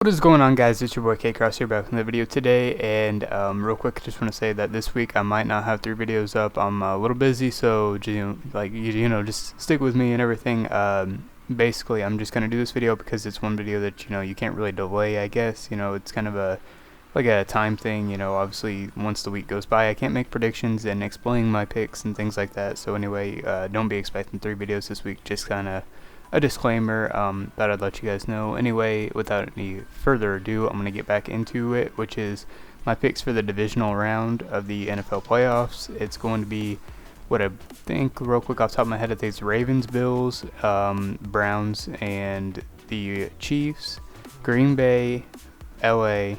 What is going on, guys? It's your boy K Cross here, back in the video today. And real quick, I just want to say that this week I might not have 3 videos up. I'm a little busy, so just stick with me and everything. Basically, I'm just gonna do this video because it's one video that you can't really delay. I guess it's kind of a time thing. Obviously, once the week goes by, I can't make predictions and explain my picks and things like that. So anyway, don't be expecting 3 videos this week. Just kind of a disclaimer that I'd let you guys know. Anyway, without any further ado, I'm going to get back into it, which is my picks for the divisional round of the NFL playoffs. It's going to be what I think, real quick off the top of my head, I think it's Ravens, Bills, Browns, and the Chiefs, Green Bay, LA,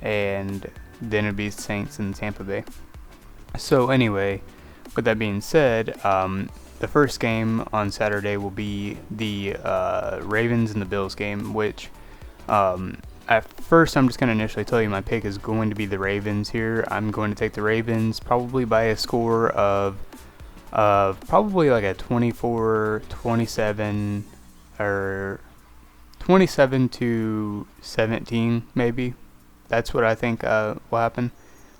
and then it'd be Saints and Tampa Bay. So anyway, with that being said, the first game on Saturday will be the Ravens and the Bills game, which at first I'm just going to initially tell you my pick is going to be the Ravens here. I'm going to take the Ravens probably by a score of probably like a 24-27 or 27-17 maybe. That's what I think will happen.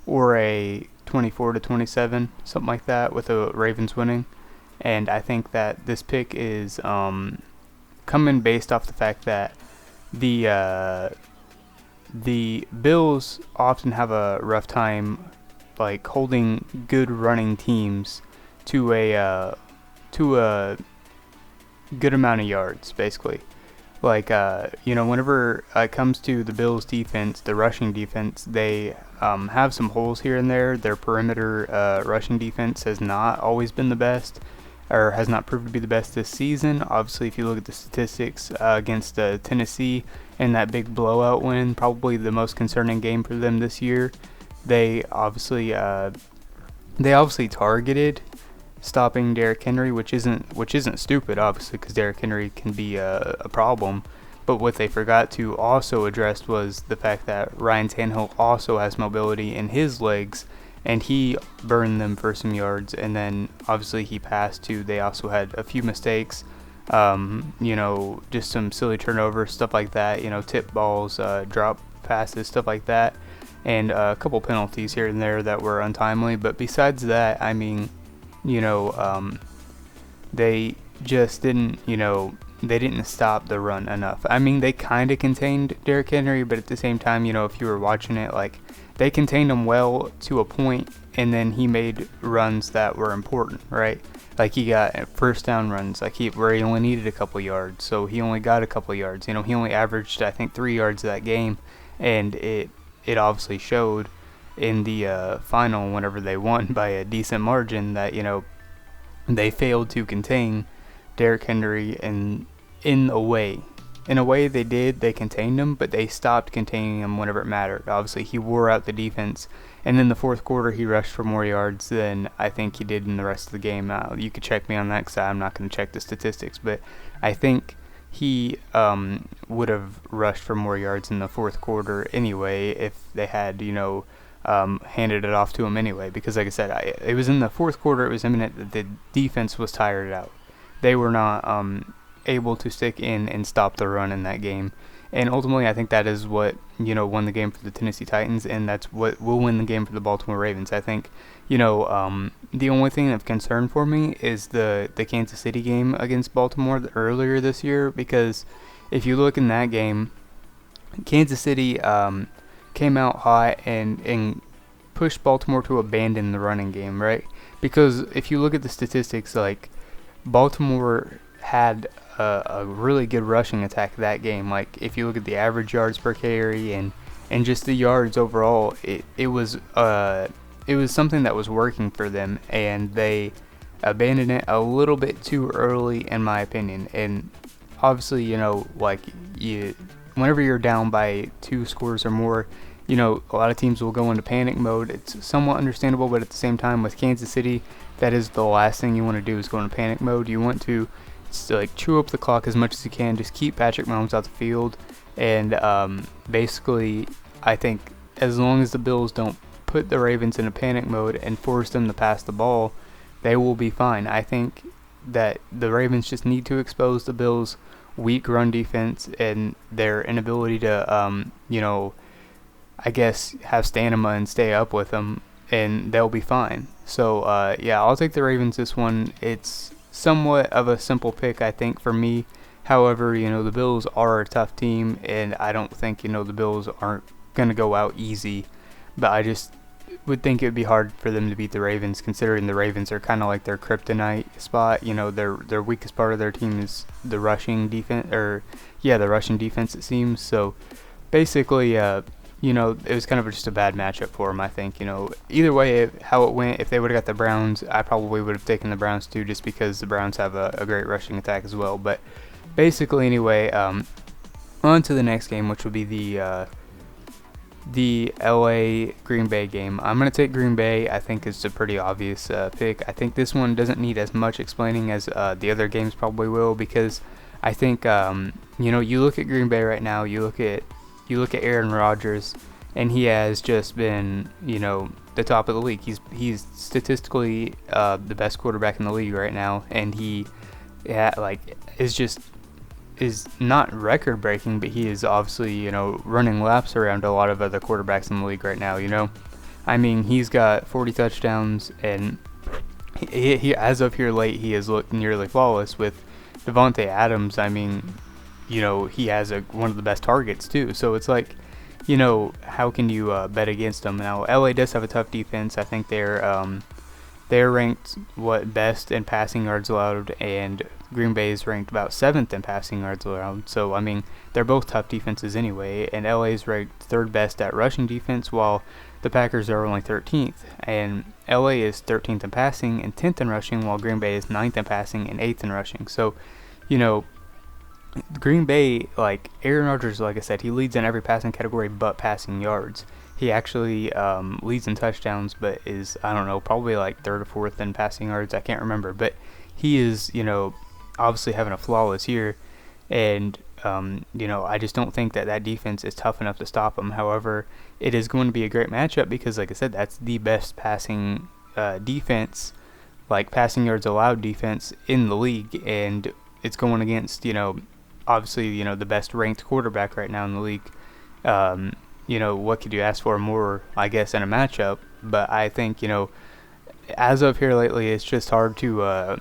Or a 24-27, something like that, with the Ravens winning. And I think that this pick is coming based off the fact that the Bills often have a rough time like holding good running teams to a good amount of yards, basically. Like whenever it comes to the Bills' defense, the rushing defense, they have some holes here and there. Their perimeter rushing defense has not always been the best, or has not proved to be the best this season. Obviously, if you look at the statistics against Tennessee and that big blowout win, probably the most concerning game for them this year, they obviously targeted stopping Derrick Henry, which isn't stupid, obviously, because Derrick Henry can be a problem. But what they forgot to also address was the fact that Ryan Tannehill also has mobility in his legs, and he burned them for some yards. And then obviously he passed too. They also had a few mistakes, just some silly turnovers, stuff like that, tip balls, drop passes, stuff like that, and a couple penalties here and there that were untimely. But besides that, I mean, they just didn't, they didn't stop the run enough. I mean, they kind of contained Derrick Henry, but at the same time, if you were watching it, like, they contained him well to a point, and then he made runs that were important, right? Like, he got first down runs, like where he only needed a couple yards, so he only got a couple yards. He only averaged, I think, 3 yards that game, and it obviously showed in the final whenever they won by a decent margin that, they failed to contain Derrick Henry, and in a way they contained him, but they stopped containing him whenever it mattered. Obviously, he wore out the defense, and in the fourth quarter he rushed for more yards than I think he did in the rest of the game. You could check me on that because I'm not going to check the statistics, but I think he would have rushed for more yards in the fourth quarter anyway if they had handed it off to him anyway, because like I said, it was in the fourth quarter. It was imminent that the defense was tired out. They were not able to stick in and stop the run in that game, and ultimately I think that is what won the game for the Tennessee Titans, and that's what will win the game for the Baltimore Ravens. I think the only thing of concern for me is the Kansas City game against Baltimore earlier this year, because if you look in that game, Kansas City came out hot and pushed Baltimore to abandon the running game, right? Because if you look at the statistics, like, Baltimore had a really good rushing attack that game. Like, if you look at the average yards per carry and just the yards overall, it was something that was working for them, and they abandoned it a little bit too early, in my opinion. And obviously, whenever you're down by 2 scores or more, a lot of teams will go into panic mode. It's somewhat understandable, but at the same time, with Kansas City, that is the last thing you want to do, is go into panic mode. You want to chew up the clock as much as you can, just keep Patrick Mahomes out the field, and basically, I think as long as the Bills don't put the Ravens in a panic mode and force them to pass the ball, they will be fine. I think that the Ravens just need to expose the Bills weak run defense and their inability to, I guess, have stamina and stay up with them, and they'll be fine. So, yeah, I'll take the Ravens this one. It's somewhat of a simple pick, I think, for me. However, the Bills are a tough team, and I don't think, the Bills aren't going to go out easy. But I just would think it would be hard for them to beat the Ravens, considering the Ravens are kind of like their kryptonite spot. Their weakest part of their team is the rushing defense, the rushing defense, it seems. So, basically, it was kind of just a bad matchup for them, I think. Either way, how it went, if they would have got the Browns, I probably would have taken the Browns too, just because the Browns have a great rushing attack as well. But basically, anyway, on to the next game, which will be the LA Green Bay game. I'm going to take Green Bay. I think it's a pretty obvious pick. I think this one doesn't need as much explaining as the other games probably will, because I think, you look at Green Bay right now, you look at Aaron Rodgers, and he has just been, the top of the league. He's statistically the best quarterback in the league right now, and he is not record breaking, but he is obviously, running laps around a lot of other quarterbacks in the league right now. I mean, he's got 40 touchdowns, and he as of here late, he has looked nearly flawless with Devontae Adams. I mean, he has one of the best targets too. So it's like, how can you bet against him? Now, LA does have a tough defense. I think they're ranked best in passing yards allowed, and Green Bay is ranked about 7th in passing yards allowed. So I mean, they're both tough defenses anyway. And LA is ranked 3rd best at rushing defense, while the Packers are only 13th. And LA is 13th in passing and 10th in rushing, while Green Bay is 9th in passing and 8th in rushing. So, Green Bay, like Aaron Rodgers, like I said, he leads in every passing category but passing yards. He actually leads in touchdowns, but is, I don't know, probably like 3rd or 4th in passing yards. I can't remember, but he is, obviously having a flawless year, and I just don't think that defense is tough enough to stop him. However, it is going to be a great matchup because, like I said, that's the best passing defense, like passing yards allowed defense in the league, and it's going against, obviously, the best ranked quarterback right now in the league. What could you ask for more, I guess, in a matchup? But I think, as of here lately, it's just hard to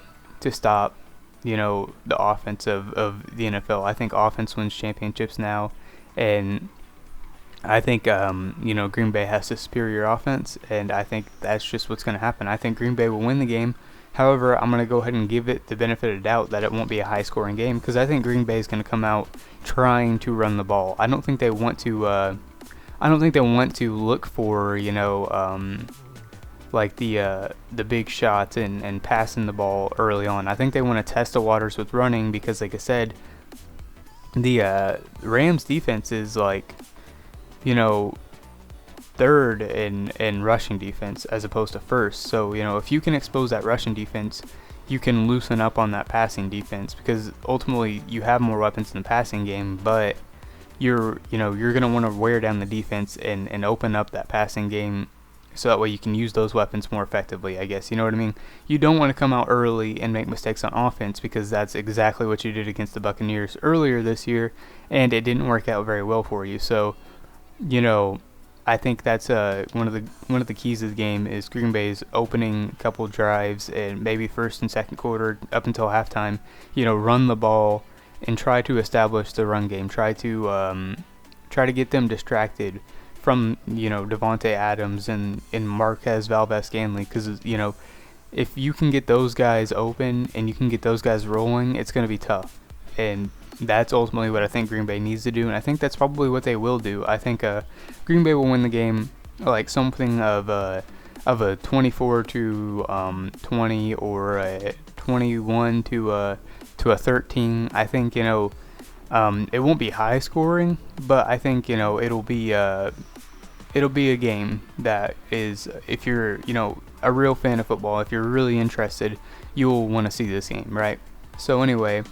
stop, the offense of the NFL. I think offense wins championships now, and I think, Green Bay has the superior offense, and I think that's just what's going to happen. I think Green Bay will win the game. However, I'm going to go ahead and give it the benefit of the doubt that it won't be a high-scoring game, because I think Green Bay is going to come out trying to run the ball. I don't think they want to look for, like the big shots and passing the ball early on. I think they want to test the waters with running, because, like I said, the Rams defense is like, 3rd in rushing defense as opposed to 1st. So, if you can expose that rushing defense, you can loosen up on that passing defense, because ultimately you have more weapons in the passing game, but you're going to want to wear down the defense and open up that passing game, so that way you can use those weapons more effectively, I guess. You know what I mean? You don't want to come out early and make mistakes on offense, because that's exactly what you did against the Buccaneers earlier this year, and it didn't work out very well for you. So, I think that's one of the keys of the game is Green Bay's opening couple drives, and maybe first and second quarter up until halftime, run the ball and try to establish the run game. Try to get them distracted from Devontae Adams and Marquez Valdes-Scantling, because if you can get those guys open and you can get those guys rolling, it's going to be tough. And that's ultimately what I think Green Bay needs to do, and I think that's probably what they will do. I think Green Bay will win the game, like something of a 24-20 or a 21 to a 13. I think it won't be high scoring, but I think it'll be a game that is, if you're a real fan of football, if you're really interested, you'll want to see this game, right? So anyway,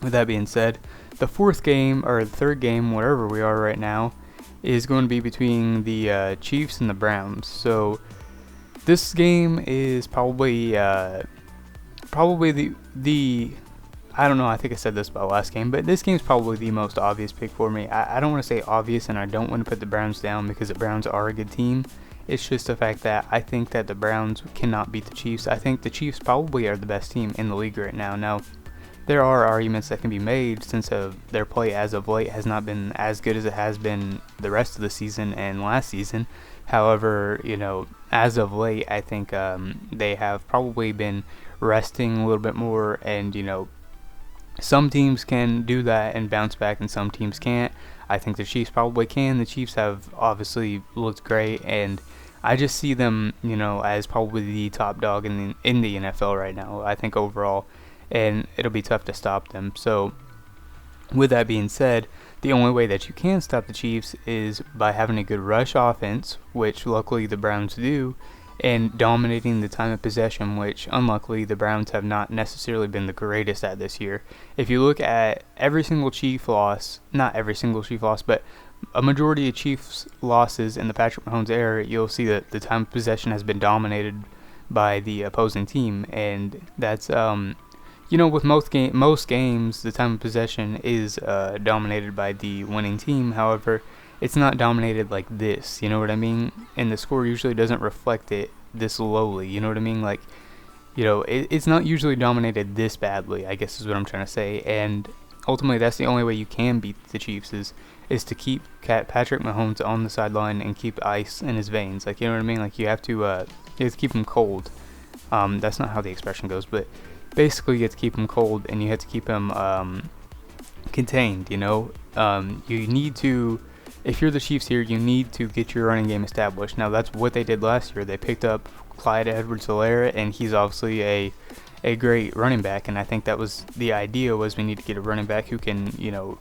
with that being said, the 4th game, or the 3rd game, wherever we are right now, is going to be between the Chiefs and the Browns. So this game is probably the I don't know, I think I said this about last game, but this game's probably the most obvious pick for me. I don't want to say obvious, and I don't want to put the Browns down because the Browns are a good team. It's just the fact that I think that the Browns cannot beat the Chiefs. I think the Chiefs probably are the best team in the league right now. Now, there are arguments that can be made since their play as of late has not been as good as it has been the rest of the season and last season. However, as of late, I think they have probably been resting a little bit more, and some teams can do that and bounce back, and some teams can't. I think the Chiefs probably can. The Chiefs have obviously looked great, and I just see them, as probably the top dog in the NFL right now. I think overall, and it'll be tough to stop them. So, with that being said, the only way that you can stop the Chiefs is by having a good rush offense, which luckily the Browns do, and dominating the time of possession, which unluckily the Browns have not necessarily been the greatest at this year. If you look at every single Chief loss, not every single Chief loss, but a majority of Chiefs losses in the Patrick Mahomes era, you'll see that the time of possession has been dominated by the opposing team, and that's with most games, the time of possession is dominated by the winning team. However, it's not dominated like this, you know what I mean? And the score usually doesn't reflect it this lowly, you know what I mean? Like, it's not usually dominated this badly, I guess is what I'm trying to say. And ultimately, that's the only way you can beat the Chiefs is to keep Patrick Mahomes on the sideline and keep ice in his veins. Like, you know what I mean? Like, you have to keep him cold. That's not how the expression goes, but basically you have to keep him cold, and you have to keep him contained, you need to, if you're the Chiefs here, you need to get your running game established. Now, that's what they did last year. They picked up Clyde Edwards-Helaire, and he's obviously a great running back, and I think that was the idea, was we need to get a running back who can,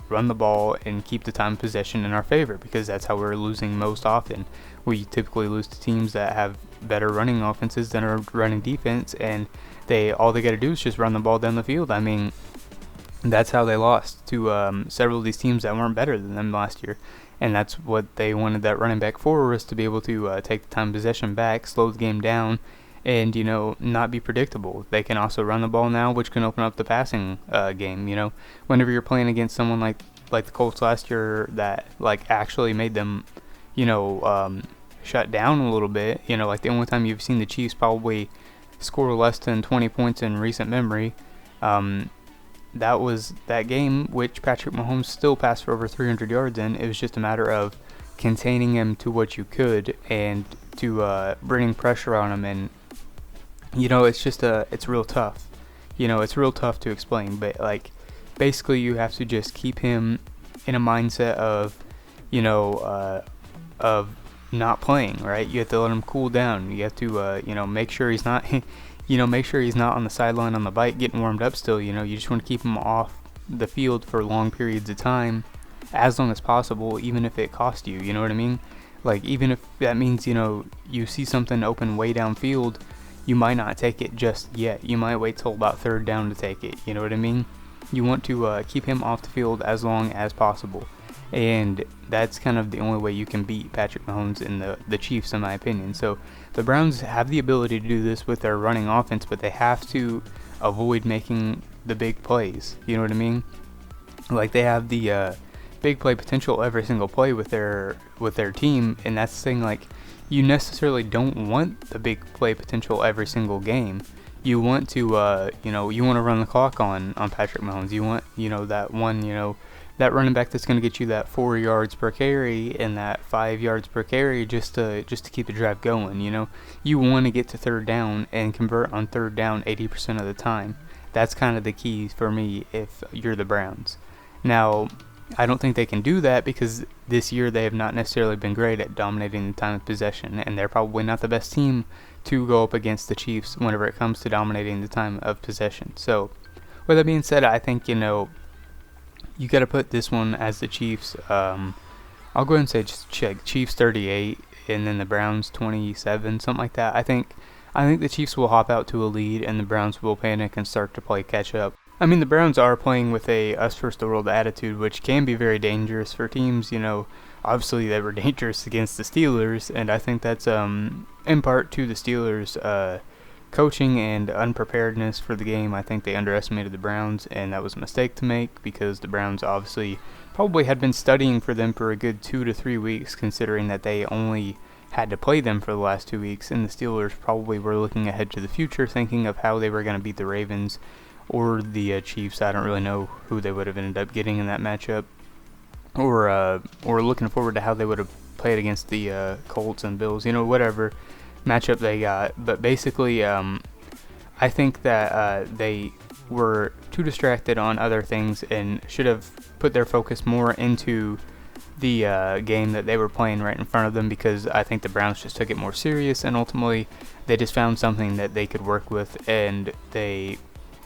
run the ball and keep the time of possession in our favor, because that's how we're losing most often. We typically lose to teams that have better running offenses than a running defense, and all they got to do is just run the ball down the field. I mean, that's how they lost to several of these teams that weren't better than them last year. And that's what they wanted that running back for, was to be able to take the time of possession back, slow the game down, and, not be predictable. They can also run the ball now, which can open up the passing game, Whenever you're playing against someone like the Colts last year that, actually made them, shut down a little bit, like the only time you've seen the Chiefs probably score less than 20 points in recent memory, that was that game, which Patrick Mahomes still passed for over 300 yards in. It was just a matter of containing him to what you could, and to bringing pressure on him. And it's real tough. It's real tough to explain, but basically you have to just keep him in a mindset of of not playing, right? You have to let him cool down. You have to make sure he's not make sure he's not on the sideline on the bike getting warmed up still. You just want to keep him off the field for long periods of time, as long as possible, even if it costs you. You know what I mean? Like, even if that means, you see something open way downfield, you might not take it just yet. You might wait till about third down to take it. You know what I mean? You want to keep him off the field as long as possible. And that's kind of the only way you can beat Patrick Mahomes and the Chiefs, in my opinion. So the Browns have the ability to do this with their running offense, but they have to avoid making the big plays. You know what I mean? Like, they have the big play potential every single play with their team, and that's the thing. Like, you necessarily don't want the big play potential every single game. You want to you want to run the clock on Patrick Mahomes. You want that one that running back that's going to get you that 4 yards per carry and that 5 yards per carry just to keep the drive going. You want to get to third down and convert on third down 80% of the time. That's kind of the key for me if you're the Browns. Now, I don't think they can do that because this year they have not necessarily been great at dominating the time of possession, and they're probably not the best team to go up against the Chiefs whenever it comes to dominating the time of possession. So, with that being said, I think, you got to put this one as the Chiefs. I'll go ahead and say just check Chiefs 38 and then the Browns 27, something like that. I think the Chiefs will hop out to a lead and the Browns will panic and start to play catch up. I mean, the Browns are playing with a us first the world attitude, which can be very dangerous for teams. Obviously they were dangerous against the Steelers, and I think that's in part to the Steelers coaching and unpreparedness for the game. I think they underestimated the Browns, and that was a mistake to make because the Browns obviously probably had been studying for them for a good 2 to 3 weeks, considering that they only had to play them for the last 2 weeks, and the Steelers probably were looking ahead to the future, thinking of how they were going to beat the Ravens or the Chiefs. I don't really know who they would have ended up getting in that matchup, or looking forward to how they would have played against the Colts and Bills, whatever matchup they got. But basically, I think that they were too distracted on other things and should have put their focus more into the game that they were playing right in front of them, because I think the Browns just took it more serious, and ultimately they just found something that they could work with, and they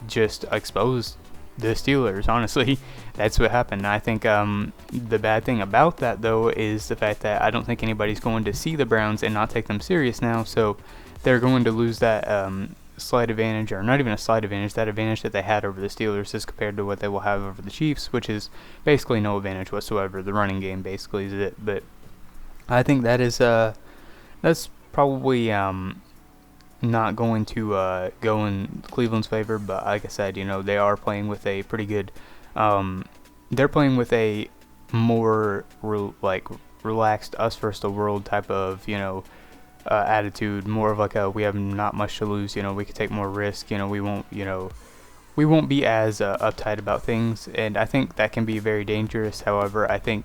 just exposed the Steelers. Honestly, that's what happened. I think the bad thing about that, though, is the fact that I don't think anybody's going to see the Browns and not take them serious now, so they're going to lose that slight advantage, or not even a slight advantage, that advantage that they had over the Steelers as compared to what they will have over the Chiefs, which is basically no advantage whatsoever. The running game basically is it. But I think that is that's probably not going to go in Cleveland's favor. But like I said, they are playing with a pretty good they're playing with a more relaxed, us versus the world type of attitude, more of like a we have not much to lose, we could take more risk, we won't be as uptight about things, and I think that can be very dangerous. However, I think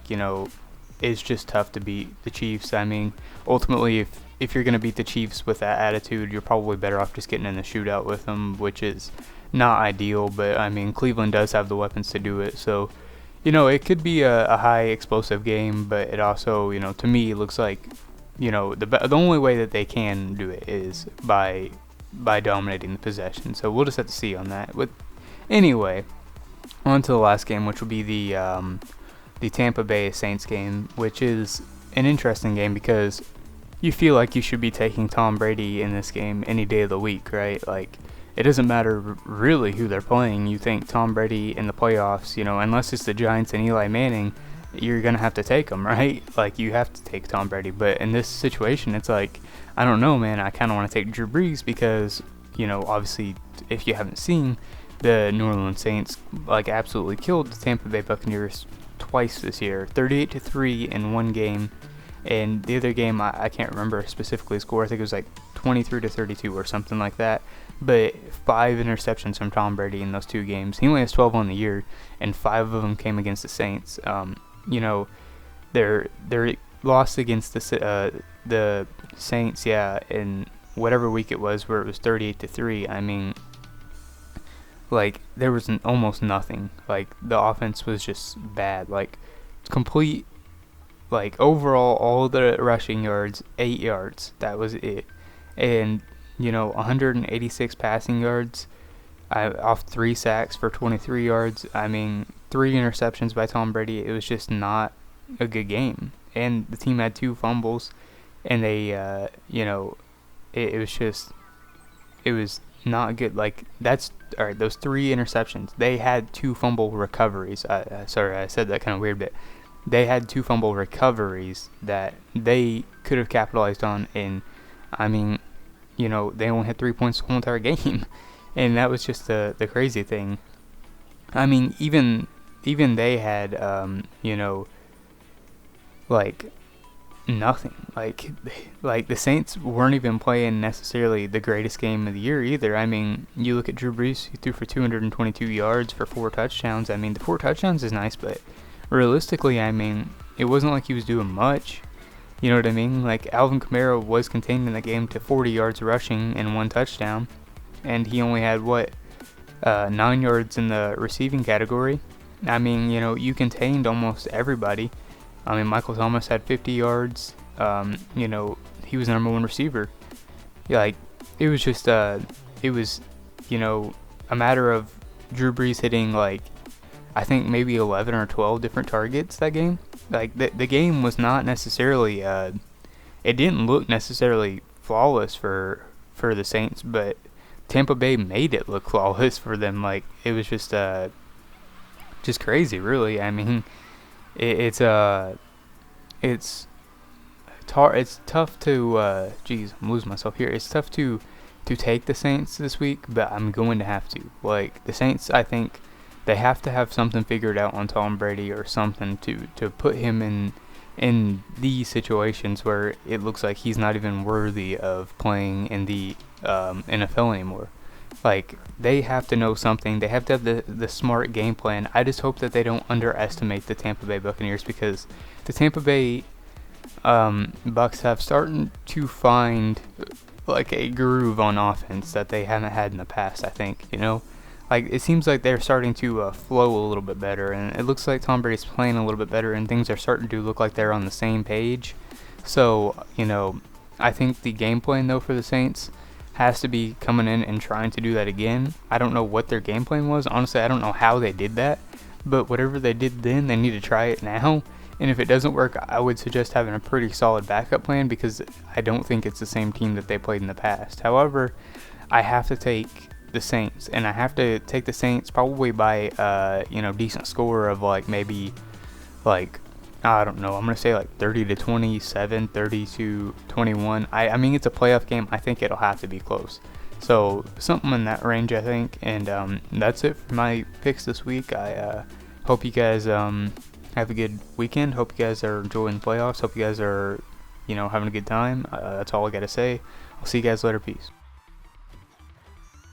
it's just tough to beat the Chiefs. I mean, ultimately, if you're going to beat the Chiefs with that attitude, you're probably better off just getting in the shootout with them, which is not ideal, but I mean, Cleveland does have the weapons to do it, so it could be a high explosive game, but it also, to me, looks like the only way that they can do it is by dominating the possession. So we'll just have to see on that. But anyway, on to the last game, which will be the Tampa Bay Saints game, which is an interesting game because you feel like you should be taking Tom Brady in this game any day of the week, right? Like, it doesn't matter really who they're playing. You think Tom Brady in the playoffs, unless it's the Giants and Eli Manning, you're going to have to take him, right? Like, you have to take Tom Brady. But in this situation, it's like, I don't know, man. I kind of want to take Drew Brees because, obviously, if you haven't seen, the New Orleans Saints, absolutely killed the Tampa Bay Buccaneers twice this year. 38-3 in one game. And the other game, I can't remember specifically the score. I think it was 23-32 or something like that. But 5 interceptions from Tom Brady in those two games. He only has 12 on the year, and 5 of them came against the Saints. They're lost against the Saints, in whatever week it was where it was 38-3. I mean, there was almost nothing. The offense was just bad. Complete, overall, all the rushing yards, 8 yards. That was it. And 186 passing yards off 3 sacks for 23 yards. I mean, 3 interceptions by Tom Brady. It was just not a good game. And the team had 2 fumbles, and they, it was not good. That's, all right, those 3 interceptions. They had 2 fumble recoveries. Sorry, I said that kind of weird, but they had 2 fumble recoveries that they could have capitalized on, and, I mean, they only had 3 points the whole entire game. And that was just the crazy thing. I mean, even they had, nothing. The Saints weren't even playing necessarily the greatest game of the year either. I mean, you look at Drew Brees, he threw for 222 yards for 4 touchdowns. I mean, the 4 touchdowns is nice, but realistically, I mean, it wasn't like he was doing much. You know what I mean? Alvin Kamara was contained in the game to 40 yards rushing and 1 touchdown. And he only had, 9 yards in the receiving category. I mean, you contained almost everybody. I mean, Michael Thomas had 50 yards. He was the number 1 receiver. It was just, it was, a matter of Drew Brees hitting, I think maybe 11 or 12 different targets that game. The game was not necessarily, it didn't look necessarily flawless for the Saints, but Tampa Bay made it look flawless for them. It was just crazy, really. I mean, it's tough to, I'm losing myself here. It's tough to to take the Saints this week, but I'm going to have to. Like, the Saints, I think they have to have something figured out on Tom Brady or something to put him in these situations where it looks like he's not even worthy of playing in the NFL anymore. Like, they have to know something. They have to have the smart game plan. I just hope that they don't underestimate the Tampa Bay Buccaneers, because the Tampa Bay Bucks have started to find like a groove on offense that they haven't had in the past. I think, like, it seems like they're starting to flow a little bit better, and it looks like Tom Brady's playing a little bit better, and things are starting to look like they're on the same page. So, I think the game plan though for the Saints has to be coming in and trying to do that again. I don't know what their game plan was. Honestly, I don't know how they did that, but whatever they did then, they need to try it now. And if it doesn't work, I would suggest having a pretty solid backup plan, because I don't think it's the same team that they played in the past. However, I have to take the Saints, and I have to take the Saints probably by decent score of like maybe like, I don't know, I'm going to say like 30-27, 30-21. I mean, it's a playoff game. I think it'll have to be close. So something in that range, I think. And that's it for my picks this week. I hope you guys have a good weekend. Hope you guys are enjoying the playoffs. Hope you guys are, having a good time. That's all I got to say. I'll see you guys later. Peace.